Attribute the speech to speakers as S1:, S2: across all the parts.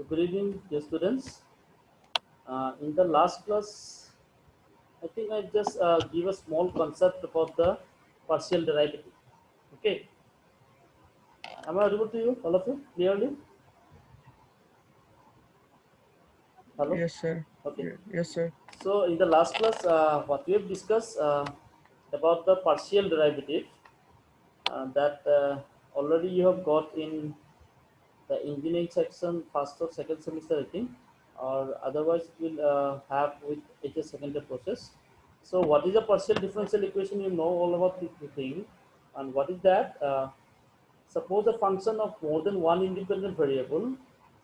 S1: Good evening, dear students. In the last class, I think I just give a small concept about the partial derivative. Okay, am I audible to you, all of you, clearly? Hello.
S2: Yes, sir.
S1: Okay.
S2: Yes, sir.
S1: So in the last class, what we have discussed about the partial derivative that already you have got in the engineering section, first or second semester, I think, or otherwise it will have with HS second year process. So what is a partial differential equation? You know all about the thing, and what is that? Suppose a function of more than one independent variable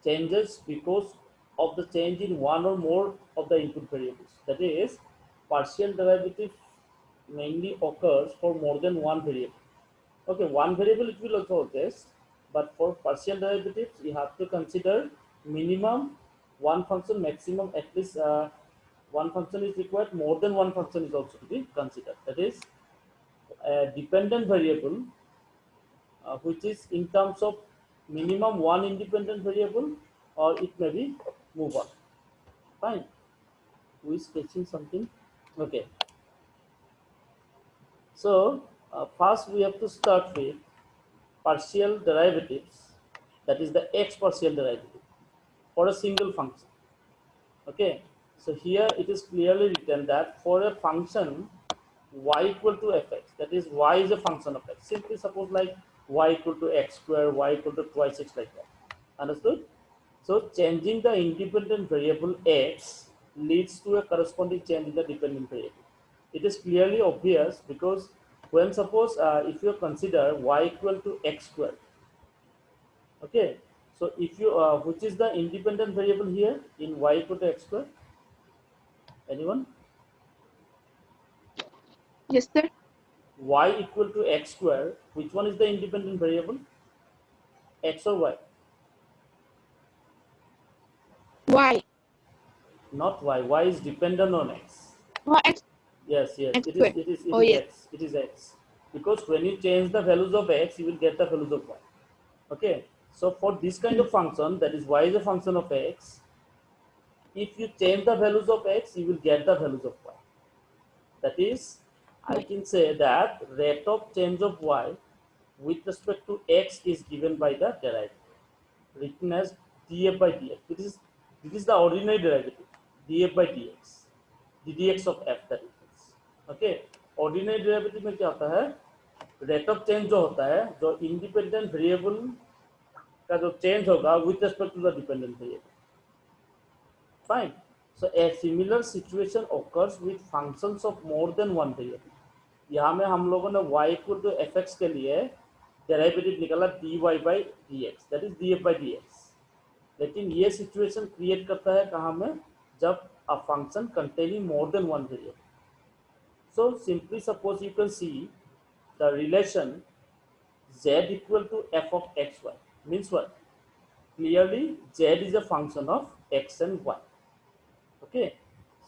S1: changes because of the change in one or more of the input variables. That is, partial derivative mainly occurs for more than one variable. Okay, one variable it will also test, but for partial derivatives, you have to consider minimum one function, maximum at least one function is required, more than one function is also to be considered. That is, a dependent variable which is in terms of minimum one independent variable, or it may be move on. Fine. Who is sketching something? Okay. So first we have to start with partial derivatives, that is the x partial derivative for a single function. Okay, so here it is clearly written that for a function y equal to fx, that is y is a function of x, simply suppose like y equal to x square, y equal to twice x, like that. Understood? So changing the independent variable x leads to a corresponding change in the dependent variable. It is clearly obvious because when suppose if you consider y equal to x square. Okay, so if you which is the independent variable here in y equal to x square? Anyone?
S3: Yes, sir.
S1: Y equal to x square. Which one is the independent variable? X or y?
S3: Y.
S1: Not y. Y is dependent on x.
S3: Oh, X,
S1: Yes, yes.
S3: X
S1: It is.
S3: square.
S1: It is. It
S3: Oh,
S1: is
S3: yes.
S1: x. It is x. Because when you change the values of x, you will get the values of y. Okay. So for this kind
S3: Mm.
S1: of function, that is y is a function of x. If you change the values of x, you will get the values of y. That is, I
S3: Y.
S1: can say that rate of change of y with respect to x is given by the derivative, written as df by dx. This is the ordinary derivative, df by dx, ddx of f, that is. Okay, ordinary derivative में क्या होता है? Rate of change जो होता है, जो independent variable का जो चेंज होगा with respect to the dependent variable. Fine. So a similar situation occurs with functions of more than one variable. यहाँ में हम लोगों ने y equal to f x के लिए डेरिवेटिव निकाला dy by d x, that is d f by d x. लेकिन ये सिचुएशन क्रिएट करता है कहाँ में? जब a function containing more than one variable. So simply suppose you can see the relation z equal to f of xy means what? Clearly z is a function of x and y. Okay,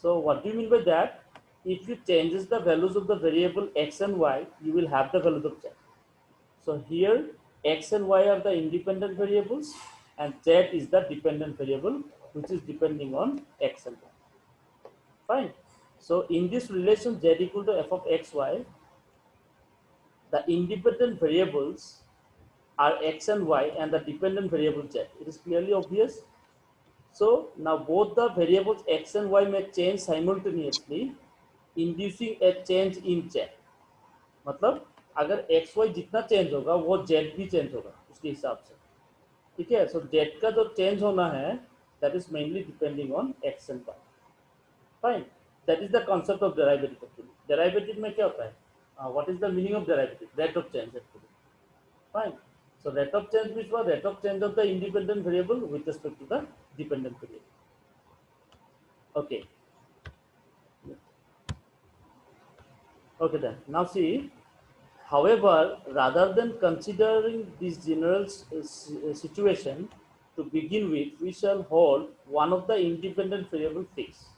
S1: so what do you mean by that? If you changes the values of the variable x and y, you will have the values of z. So here x and y are the independent variables and z is the dependent variable which is depending on x and y. Fine. So in this relation z equal to f of x, y, the independent variables are x and y and the dependent variable z. It is clearly obvious. So now both the variables x and y may change simultaneously, inducing a change in z. मतलब अगर x Y जितना change होगा वो Z भी change होगा उसके हिसाब से. ठीक है, सो जेड का जो चेंज होना है that is mainly depending on x and y. Fine, that is the concept of derivative. Actually derivative में क्या होता है? What is the meaning of derivative? Rate of change actually. Fine. So rate of change means what? Rate of change of the independent variable with respect to the dependent variable. Okay. Okay then. Now see, however, rather than considering this general situation to begin with, we shall hold one of the independent variable fixed.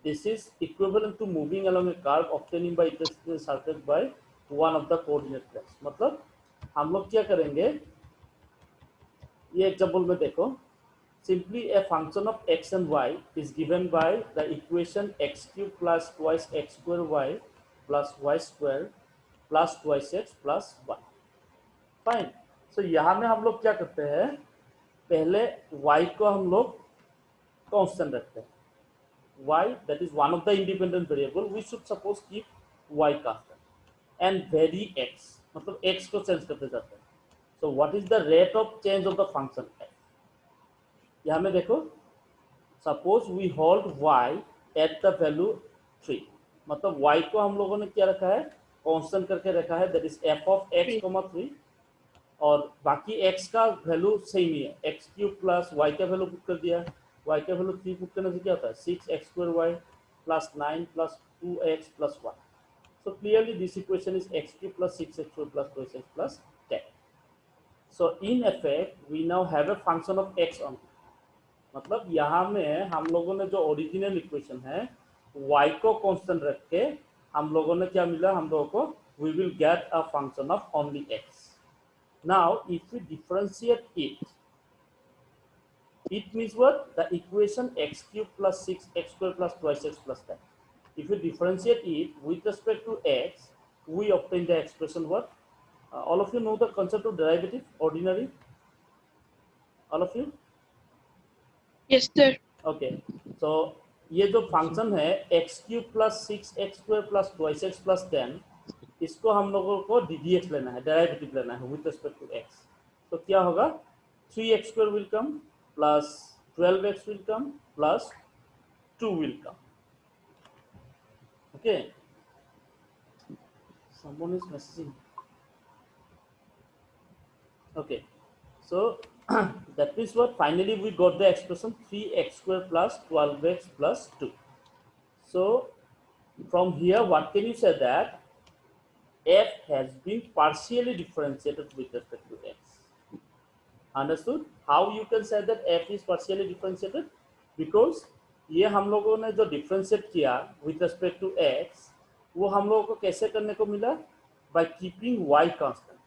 S1: This is equivalent to moving along a curve obtaining by intersecting surface by one of the coordinate planes. मतलब हम लोग क्या करेंगे? ये example में देखो, simply a function of x and y is given by the equation x cube plus twice x square y plus y square plus twice x plus 1. Fine. सो यहाँ में हम लोग क्या करते हैं, पहले y को हम लोग कांस्टेंट रखते हैं. y, that is one of the independent variable, we should suppose keep y constant and vary x, मतलब x को चेंज करते जाते हैं. so what is the rate of change of the function f? यहाँ में देखो, suppose we hold y at the value 3, मतलब y को हम लोगों ने क्या रखा है, कांस्टेंट करके रखा है, that is f of x, 3, और बाकी x का वैल्यू सेम ही है, x क्यूब प्लस y का वैल्यू पुट कर दिया. y का वैल्यू 3 पुट करने से क्या होता है, 6x square y plus 9 plus 2x plus 1. So clearly this equation is x cube plus 6x square plus 2x plus 10. So in effect we now have a function of x only. मतलब यहाँ में हम लोगों ने जो original equation है y को constant रख के हम लोगों ने क्या मिला, हम लोगों को we will get a function of only x. Now if we differentiate it, it means what? The equation x cube plus 6x square plus twice x plus 10. If we differentiate it with respect to x, we obtain the expression what? All of you know the concept of derivative, ordinary? All of you?
S3: Yes, sir.
S1: Okay. So ये जो function है x cube plus 6x square plus twice x plus 10, इसको हम लोगों को ddx लेना है, derivative लेना है विद रिस्पेक्ट टू x. तो क्या होगा, 3x square will come plus 12x will come plus 2 will come. Okay, someone is messaging. Okay, so that means what, finally we got the expression 3x square plus 12x plus 2. So from here what can you say, that f has been partially differentiated with respect to x. Understood how you can say that f is partially differentiated? Because ये हम लोगों ने जो differentiate किया with respect to x, वो हम लोगों को कैसे करने को मिला, by keeping y constant.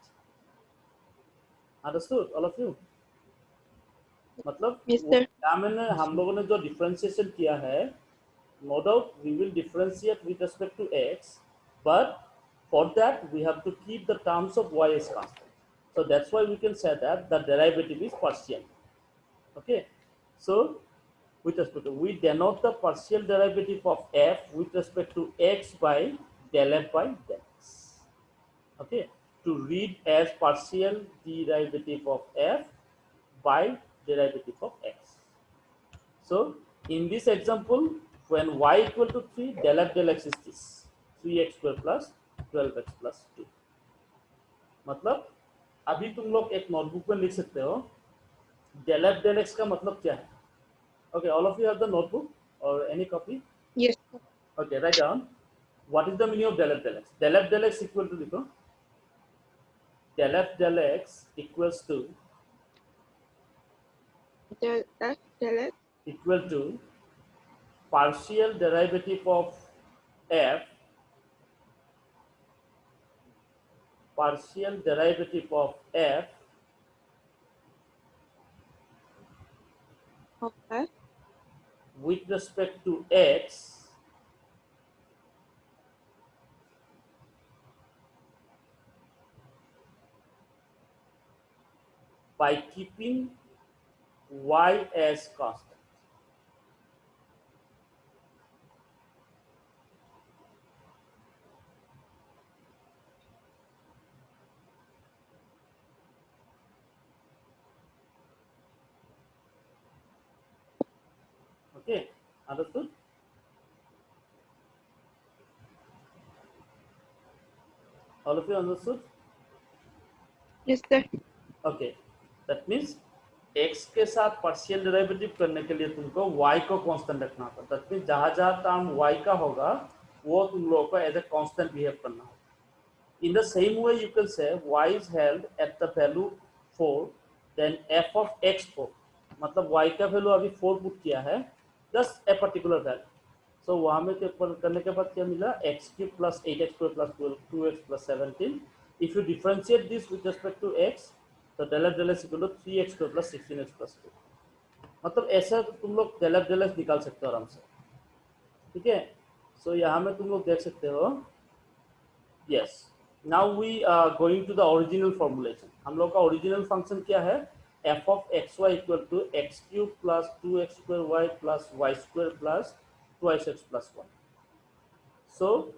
S1: Understood all of you? मतलब
S3: Yes, sir.
S1: मैंने हम लोगों ने जो डिफरेंशिएशन किया है, no doubt we will differentiate with respect to x, but for that we have to keep the terms of y as constant. So that's why we can say that the derivative is partial. Okay, so with respect to, we denote the partial derivative of f with respect to x by del f by del x. Okay, to read as partial derivative of f by derivative of x. So in this example, when y equal to 3, del f del x is this 3x square plus 12x plus 2. मतलब अभी तुम लोग एक notebook में लिख सकते हो del f del x का मतलब क्या है. Okay, all of you have the notebook or any copy?
S3: Yes, sir.
S1: Okay, write down what is the meaning of del f del x. Del f del x equal to, देखो, del f del x equals to
S3: Del F del X
S1: equal to partial derivative of f, partial derivative of f
S3: of F
S1: with respect to x by keeping y as constant. Okay, understood? All of you understood?
S3: Yes, sir.
S1: Okay, that means x के साथ partial derivative करने के लिए तुमको y को constant रखना होगा. That means जहां जहां टर्म y का होगा वो तुम लोगों को एज ए कांस्टेंट बिहेव करना होगा. In the same way you can say y is held at the value 4, then f of x 4, मतलब y का वैल्यू अभी 4 पुट किया है, just a particular value. So वहां में करने के बाद क्या मिला, x cube plus 8x square plus 2x plus 17. If you differentiate this with respect to x, तो del f del x equal to 3x square plus 16x plus 2. मतलब ऐसा तुम लोग डेल एफ डेल एक्स निकाल सकते हो आराम से, ठीक है। सो यहाँ में तुम लोग देख सकते हो, yes, now we are going to the original formulation. हम लोग का ओरिजिनल फंक्शन क्या है, f of x Y equal to x cube plus 2x² y plus y square plus 2x plus 1। So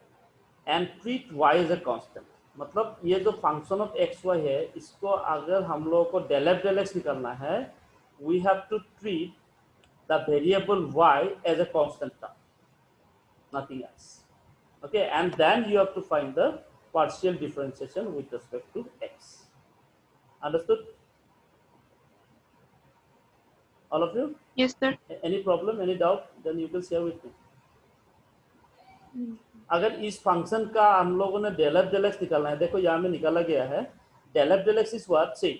S1: and treat y as a constant, मतलब ये जो function of x Y है, इसको अगर हम लोगों को डेल एफ डेल एक्स निकालना है, we have to treat the variable y as a constant term, nothing else. Okay, and then you have to find the partial differentiation with respect to x. Understood? All of you?
S3: Yes, sir.
S1: Any problem, any doubt? Then you can share with me. अगर इस function का हम लोगों ने del F del x निकालना है, देखो यहाँ में निकाला गया है del F del x is what, see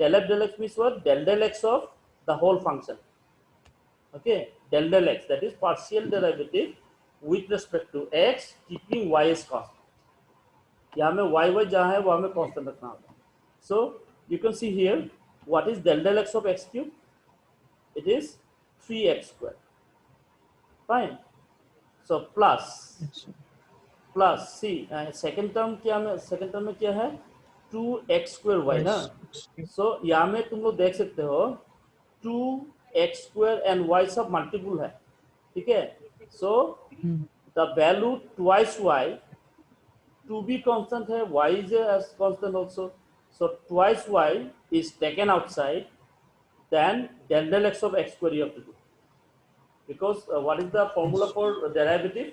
S1: del F del x means what, del del x of the whole function. Okay, del del x, that is partial derivative with respect to x keeping y as constant। यहाँ में y जहाँ है वहाँ में constant रखना होगा। So you can see here what is del del x of x cube, it is 3x square, fine। So plus see second term क्या में, second term में क्या है 2x square y ना। So यहाँ में तुम लोग देख सकते हो 2x square and y सब मल्टीपल है, ठीक है। So the value twice y, two भी कांस्टेंट है, y is as constant also, so twice y is taken outside, then del del x of x square you have to do, because what is the formula for derivative,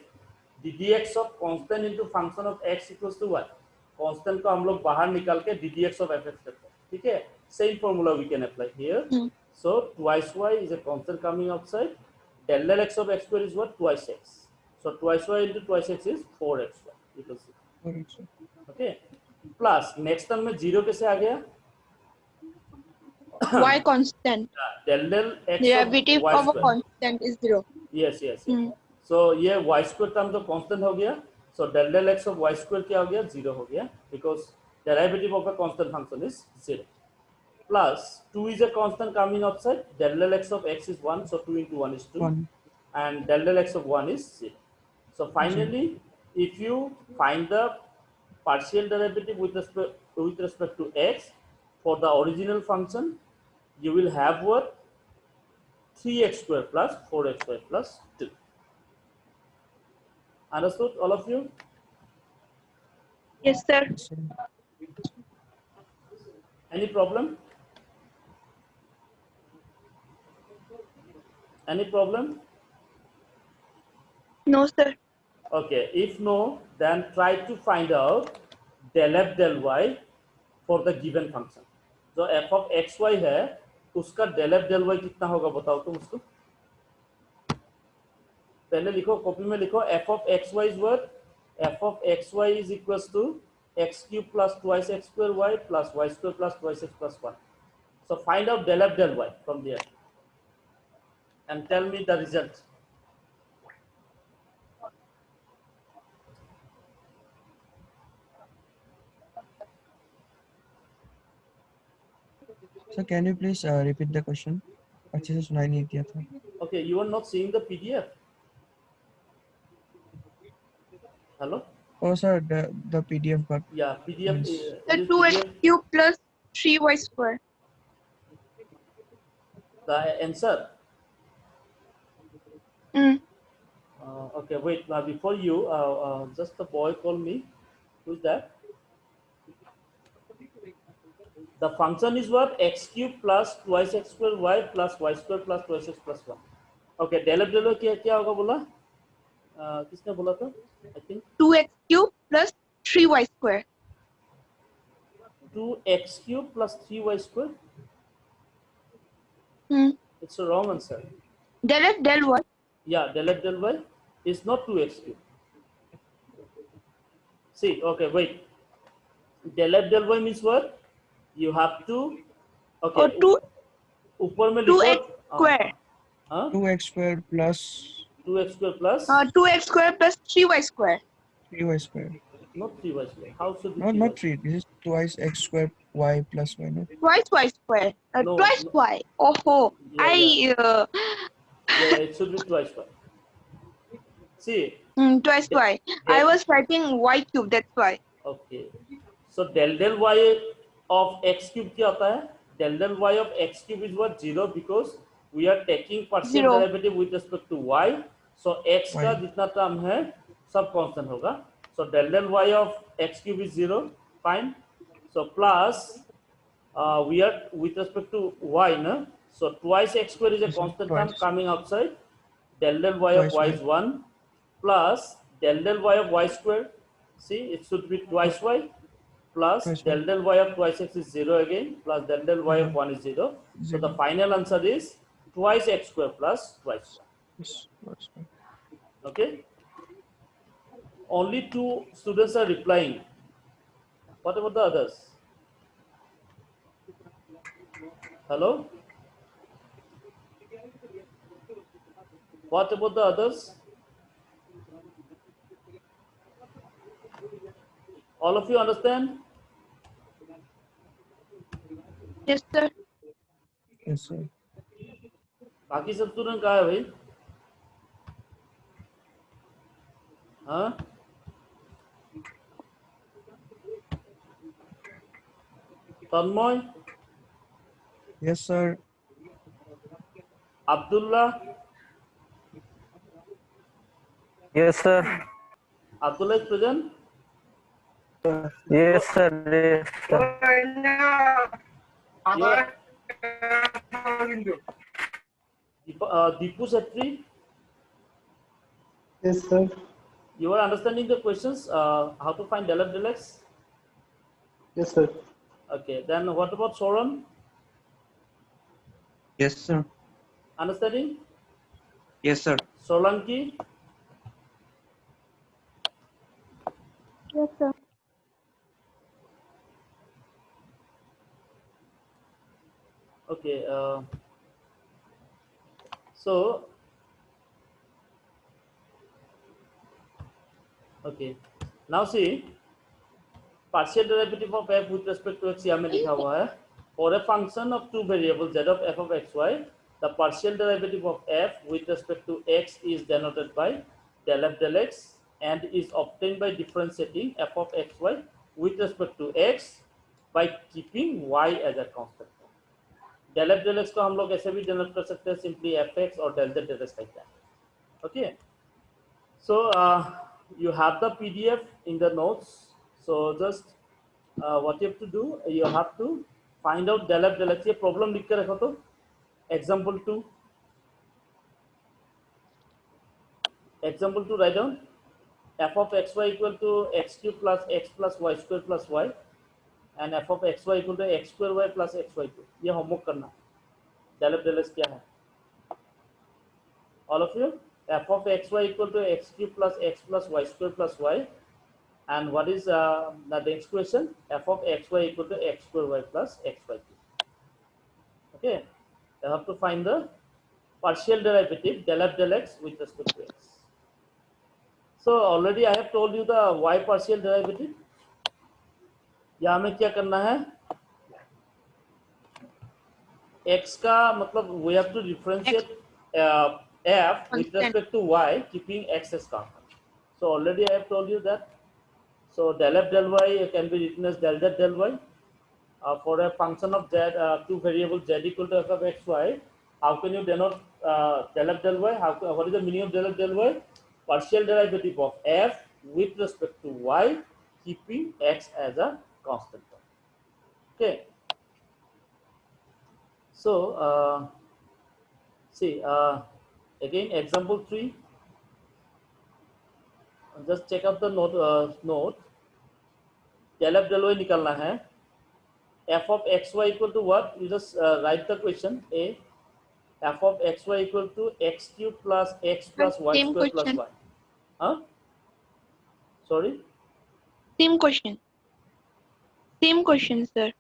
S1: ddx of constant into function of x equals to y। Constant को हम लोग बाहर निकाल के ddx of fx करते हैं, ठीक है। Same formula we can apply here. So twice y is a constant coming outside. Del del x of x square is what, twice x. So twice y into twice x is 4xy. You can see. Okay. Plus next term में 0 कैसे आ गया?
S3: Y constant.
S1: Del del x
S3: Derivative
S1: of y
S3: of a
S1: square.
S3: constant is 0.
S1: Yes, yes, yes. So ये y square term तो constant हो गया. So del del x of y square क्या हो गया? 0 हो गया, because derivative of a constant function is 0. Plus 2 is a constant coming outside, del del x of x is 1, so 2 into 1 is 2, and del del x of 1 is 0. So finally, if you find the partial derivative with respect to x for the original function, you will have what, 3x square plus 4x square plus 2. Understood, all of you?
S3: Yes, sir.
S1: Any problem? Any problem?
S3: No, sir.
S1: Okay, if no, then try to find out del f del y for the given function। जो f of x y है उसका del f del y कितना होगा बताओ तुम उसको। पहले लिखो, कॉपी में लिखो, f of x y is what, f of x y is equals to x cube plus twice x square y plus y square plus twice x plus 1। So find out del f del y from there and tell me the result।
S2: So can you please repeat the question? अच्छे से सुनाई नहीं दिया था।
S1: Okay, you are not seeing the PDF? Hello?
S2: Oh sir, the PDF got.
S1: Yeah, PDF.
S2: Yes.
S3: The
S1: is
S3: 2x
S1: PDF
S3: cube plus 3y square.
S1: the answer. Okay, wait. Before you, just the boy called me. Who's that? The function is what, x cube plus twice x square y plus y square plus twice x plus 1। Okay, del f del y क्या होगा बोला? किसने बोला था? I think
S3: 2x cube plus 3y square.
S1: 2x cube plus 3y square. It's a wrong answer.
S3: Del f del y.
S1: Yeah, del f del y is not 2x cube. See, okay, wait. Del f del y means what? You have to, okay,
S3: Or 2
S1: ऊपर में लिखो
S3: 2x square.
S2: 2x square plus
S1: 2x square plus
S3: 2x square plus 3y square.
S2: 3y square.
S1: Not 3y square. How should
S2: No,
S1: it be?
S2: not 3. This is twice x square y plus y. No.
S3: Twice y square.
S1: No,
S3: Twice
S1: no.
S3: y. Oh,
S1: Yeah, yeah,
S3: I
S1: yeah. It should be twice y. See,
S3: twice
S1: de-
S3: y. I
S1: del.
S3: was writing y cube. That's why.
S1: Okay. So del y of x cube क्या होता है? Del y of x cube is what? 0 because we are taking partial
S3: 0.
S1: derivative with respect to y. So x का
S2: Y.
S1: जितना term है सब constant होगा. So del y of x cube is 0. Fine. So plus we are with respect to y, no? So twice x square is a
S2: Yes, sir.
S1: constant term
S2: Twice.
S1: coming outside. Del y of
S2: Twice
S1: y
S2: y.
S1: is 1 plus del y of y square. See, it should be twice y plus
S2: Twice y.
S1: del y of twice x is 0 again plus del y of 1 is 0. So the
S2: 0.
S1: final answer is twice x square plus twice y.
S2: Yes, twice y.
S1: Okay. Only 2 students are replying. What about the others? Hello? What about the others? All of you understand?
S3: Yes, sir.
S2: Yes, sir.
S1: बाकी सब student कहाँ है भाई? हाँ? तन्मय,
S2: Yes, sir.
S1: Abdullah,
S4: Yes, sir.
S1: Abdullah is present.
S4: Yes, sir. Yes, sir.
S1: Deepu Setri,
S5: Yes, sir.
S1: you are understanding the questions. How to find del f del x?
S5: Yes, sir.
S1: Okay. Then what about Soran?
S6: Yes, sir.
S1: Understanding?
S6: Yes, sir.
S1: Solanki?
S3: Yes, sir.
S1: Okay. So, okay. Now see, partial derivative of f with respect to x यहाँ में लिखा हुआ है. For a function of two variables z of f of x y, the partial derivative of f with respect to x is denoted by del f del x and is obtained by differentiating f of x y with respect to x by keeping y as a constant. Del f del x को हम लोग ऐसे भी denote कर सकते हैं simply fx or del z del x like that. Okay. So you have the PDF in the notes. So just what you have to do, you have to find out del f del x. ये problem लिख के रखो तो. Example 2. Example 2 write down. F of xy equal to x cube plus x plus y square plus y and f of xy equal to x square y plus xy2. ये homework करना. Del f del x क्या है? All of you. F of xy equal to x cube plus x plus y square plus y. And what is the next question? F of xy equal to x square y plus xy2. Okay. You have to find the partial derivative del f del x with respect to x. So already I have told you the y partial derivative. यहाँ में क्या करना है? X का मतलब we have to differentiate f with respect to y, keeping x as constant. So already I have told you that. So del f del y can be written as del z del y. For a function of z, two variables z equal to f of x y, how can you denote del f del y? What is the meaning of del f del y? Partial derivative of f with respect to y, keeping x as a constant. Okay. So see again example 3. Just check out the note. Del f del y निकालना है. F of xy equal to what? You just write the question. A. F of xy equal to x cube plus x plus y
S3: Same
S1: square plus
S3: question.
S1: y. Huh? Sorry.
S3: Same question. Same question, sir.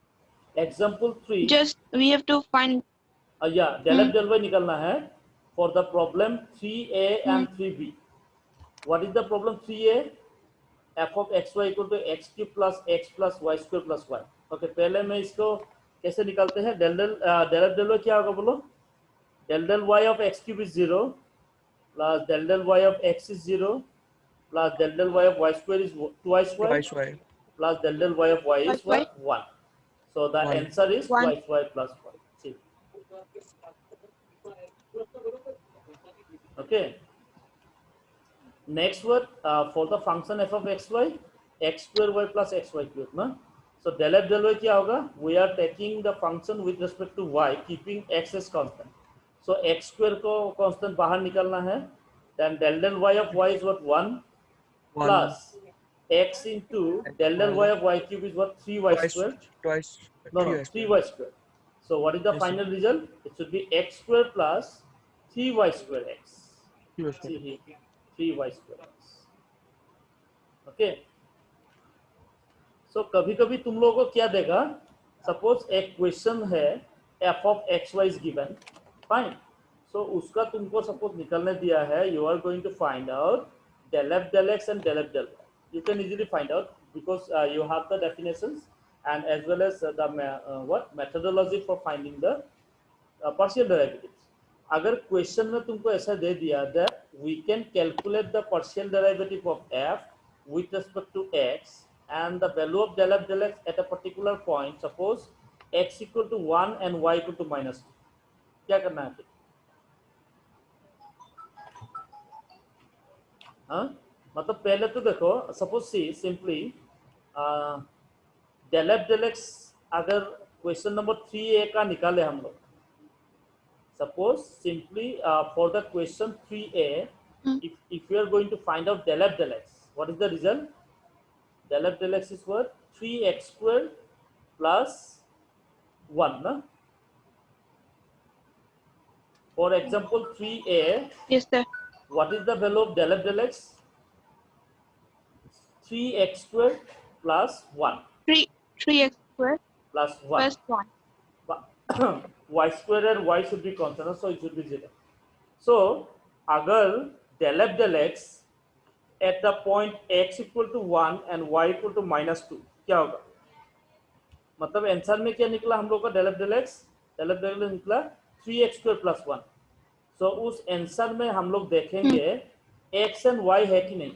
S1: Example 3.
S3: Just we have to find.
S1: Yeah. Del f del y निकालना है for the problem 3a and 3b. What is the problem 3a? F of x Y equal to x cube plus y square plus y. Okay, पहले मैं इसको कैसे निकालते हैं, del del del F del y क्या होगा बोलो, del del y of x cube is 0 plus del del y of x is 0 plus del del y of y square is twice y
S2: Twice y.
S1: plus del del y of y is
S3: Plus y.
S1: what? 1. So the
S2: One.
S1: answer is
S3: 1.
S1: twice y plus y. See. Okay. Next word for the function f of xy, x square y plus xy cube. Na? So del f del y क्या होगा? We are taking the function with respect to y, keeping x as constant. So x square को constant बाहर निकालना है. Then del del y of y is what? 1
S2: One.
S1: plus x into del del y of y cube is what? 3y
S2: Twice.
S1: square.
S2: Twice.
S1: No,
S2: 3y
S1: 3y square. So what is the
S2: Yes, sir.
S1: final result? It should be x square plus 3y square x.
S2: 3y
S1: See
S2: square.
S1: here, 3y square x. Okay. So कभी कभी तुम लोगों को क्या देगा, suppose एक question है f of x y is given, fine. So उसका तुमको सपोज निकलने दिया है, you are going to find out del f del x and del f del y. You can easily find out because you have the definitions and as well as the methodology for finding the partial derivatives. अगर question में तुमको ऐसा दे दिया that we can calculate the partial derivative of f with respect to x and the value of del f del x at a particular point, suppose x equal to 1 and y equal to -2, क्या करना है फिर? हाँ, मतलब पहले तो देखो, suppose see simply del f del x अगर क्वेश्चन नंबर 3a का निकाले हम लोग, suppose simply for the question 3a, if we are going to find out del f del x, what is the result? Del f del x is what? 3x squared plus 1, na? For example 3a,
S3: Yes, sir.
S1: what is the value of del f del x? 3x squared plus 1
S3: 3x square
S1: plus 1.
S3: plus 1.
S1: Y square and y should be constant, so it should be 0. So अगर del f del x at the point x equal to 1 and y equal to -2 क्या होगा, मतलब answer में क्या निकला हम लोग का del f del x? del f del x निकला 3x square plus 1. So उस आंसर में हम लोग देखेंगे x and y है कि नहीं.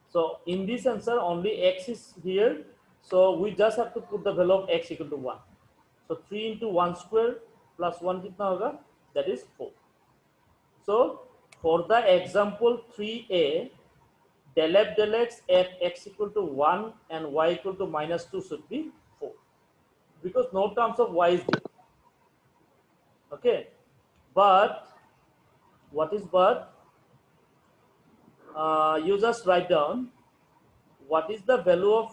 S1: So in this answer only x is here, so we just have to put the value of x equal to 1. So 3 into 1 square plus 1 कितना होगा? That is 4. So for the example 3a, del f del x at x equal to 1 and y equal to -2 should be 4 because no terms of y is there. Okay, but what is but? You just write down what is the value of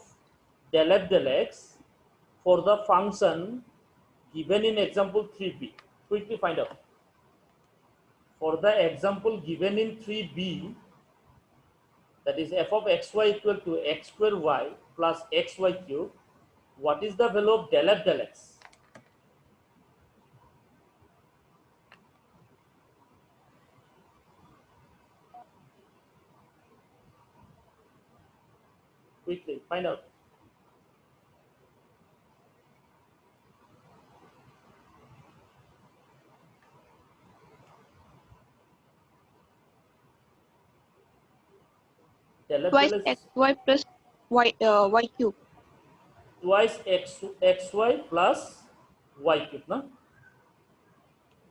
S1: del f del x for the function given in example 3b. Quickly find out. For the example given in 3b, that is f of xy equal to x square y plus xy cube, what is the value of del f del x? Quickly find out. Del f
S3: Twice
S1: del x
S3: xy plus y cube.
S1: twice xy plus y cube, na?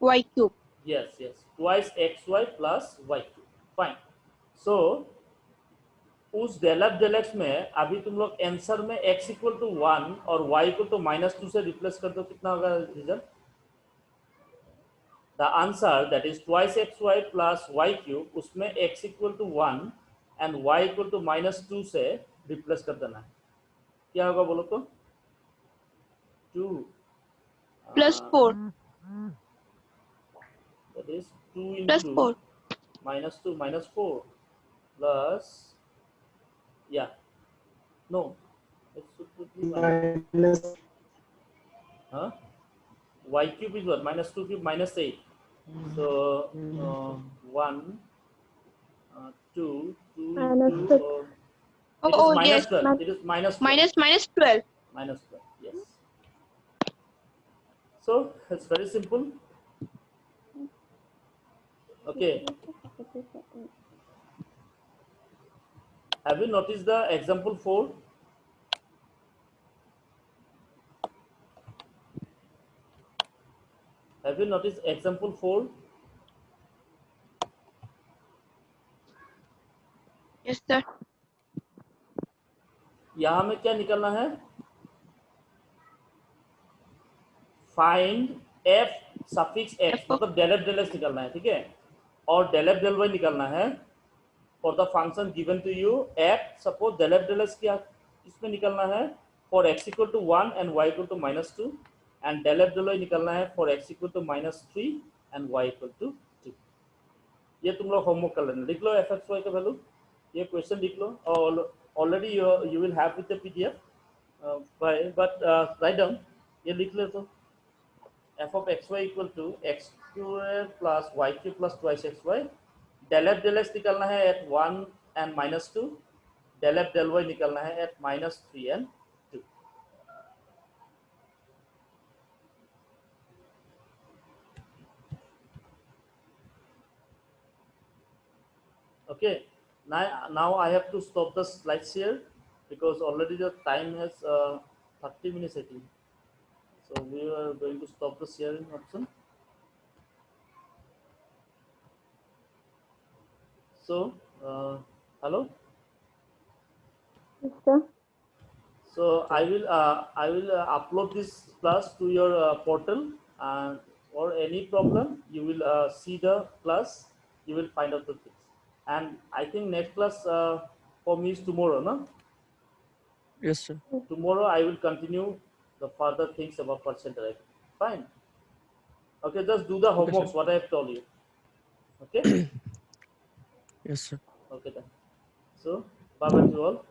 S3: Y cube.
S1: Yes, twice xy plus y cube. Fine. So उस del f del x में अभी तुम लोग answer में x equal to 1 और y equal to -2 से replace कर दो, कितना होगा result? The answer that is twice xy plus y cube, उसमें x equal to 1 and y equal to -2 से रिप्लेस कर देना है. क्या होगा बोलो तो? 2
S3: Plus 4.
S1: that is 2
S3: Plus
S1: into
S3: 4.
S1: -2 -4 plus, yeah, no, it should be
S5: minus
S1: huh? Y cube is what? -2 cube -8. So 1 2 2
S3: Minus
S1: 2
S3: six.
S1: or
S3: Oh,
S1: It is
S3: oh
S1: minus
S3: yes.
S1: 12. It is minus 12.
S3: Minus 12.
S1: Minus 12. Yes. So it's very simple. Okay. Have you noticed the example 4? Have you noticed example 4?
S3: Yes, sir.
S1: यहाँ में क्या निकलना है? Find f suffix x,
S3: F of-
S1: मतलब del f del x निकलना है, ठीक है? और del f del y निकलना है for the function given to you f, suppose del f del x क्या इसमें निकलना है for x equal to 1 and y equal to -2, and del f del y निकलना है for x equal to -3 and y equal to 2. ये तुम लोग homework कर लेना, लिख लो एफ एक्स वाई का वैल्यू, ये क्वेश्चन लिख लो, और already you will have with the PDF, but write down, ये लिख ले तो F of x Y equal to X square plus Y cube plus twice X Y, del F del X निकलना है at 1 and -2, del F del Y निकलना है at -3 and 2. Okay, now I have to stop the slides here because already the time has 30 minutes I think. So we are going to stop the sharing option. So hello.
S3: Yes, sir.
S1: So I will upload this class to your portal, and for any problem you will see the class, you will find out the things. And I think next class for me is tomorrow, no?
S2: Yes, sir.
S1: Tomorrow I will continue the further things about percent derivation. Fine. Okay, just do the
S2: Okay,
S1: homeworks
S2: sir.
S1: what I have told you. Okay.
S2: Yes, sir.
S1: Okay then. So bye bye to all.